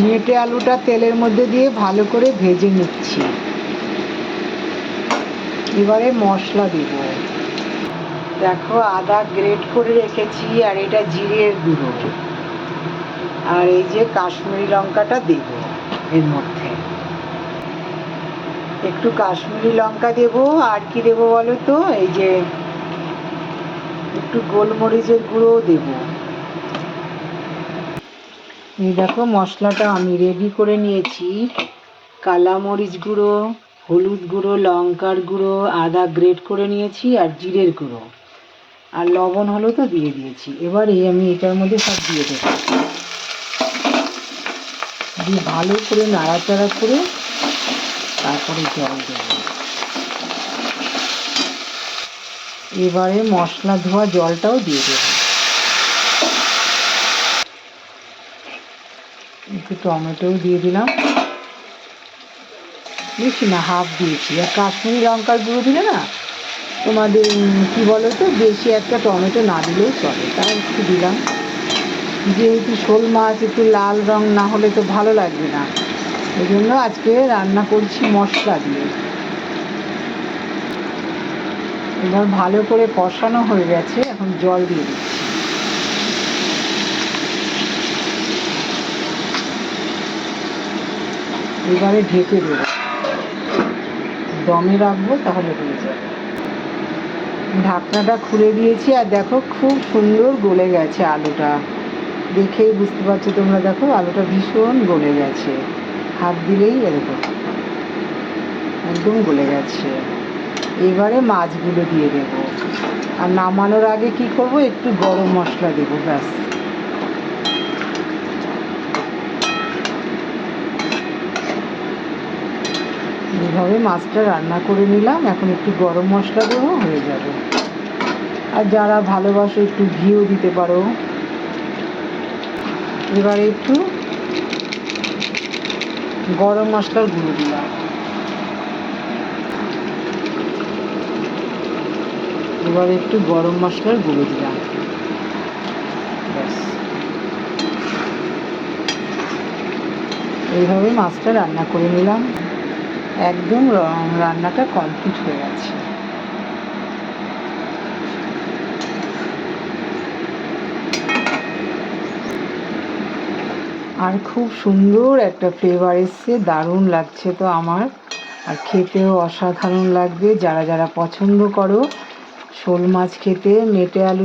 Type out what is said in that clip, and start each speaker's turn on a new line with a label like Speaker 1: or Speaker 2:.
Speaker 1: মেটে আলুটা তেলের মধ্যে দিয়ে ভালো করে ভেজে নিচ্ছি। এবারে মশলা দেব। দেখো আদা গ্রেট করে রেখেছি, আর এটা জিরের গুঁড়ো, আর এই যে কাশ্মীরি লঙ্কাটা দেব এর মধ্যে। একটু কাশ্মীরি লঙ্কা দেব, আর কি দেব বলো তো, এই যে একটু গোলমরিচের গুঁড়ো দেব। এই দেখো মশলাটা আমি রেডি করে নিয়েছি। কালা মরিচ গুঁড়ো, হলুদ গুঁড়ো, লঙ্কার গুঁড়ো, আদা গ্রেট করে নিয়েছি, আর জিরের গুঁড়ো, আর লবণ হলো তো দিয়ে দিয়েছি। এবারে আমি এটার মধ্যে সব দিয়ে দেবো, দিয়ে ভালো করে নাড়াচাড়া করে তারপরে জল দেব। এবারে মশলা ধোয়া জলটাও দিয়ে দেব। একটু টমেটোও দিয়ে দিলাম, বেশি না, হাফ দিয়েছি। আর কাশ্মীরি লঙ্কার গুঁড়ো দিলে না তোমাদের কি বলো তো, বেশি একটা টমেটো না দিলেও চলে, তাই একটু দিলাম। যেহেতু শোল মাছ একটু লাল রং না হলে তো ভালো লাগবে না, ওই জন্য আজকে রান্না করছি মশলা দিয়ে। এবার ভালো করে কষানো হয়ে গেছে, এখন জল দিয়ে দিচ্ছি। এবারে ঢেকে দেবো, দমে রাখবো, তাহলে হয়ে যাবে। ঢাকনাটা খুলে দিয়েছি, আর দেখো খুব সুন্দর গলে গেছে আলুটা, দেখেই বুঝতে পারছো তোমরা। দেখো আলুটা ভীষণ গলে গেছে, হাত দিলেই এরকম একদম গলে গেছে। এবারে মাছগুলো দিয়ে দেব, আর নামানোর আগে কি করব, একটু গরম মশলা দেবো, ব্যাস। এইভাবে মাছটা রান্না করে নিলাম, এখন একটু গরম মশলা দেবো, হয়ে যাবে। আর যারা ভালোবাসো একটু ঘিও দিতে পারো। এবারে একটু গরম মশলার গুঁড়ো দিলাম, এবার একটু গরম মশলার গুঁড়ো দিলাম, ব্যাস। এইভাবে মাছটা রান্না করে নিলাম, একদম রান্নাটা কমপ্লিট হয়ে গেছে। আর খুব সুন্দর একটা ফ্লেভার এসছে, দারুণ লাগছে তো আমার, আর খেতেও অসাধারণ লাগবে। যারা যারা পছন্দ করো শোল মাছ খেতে, মেটে আলু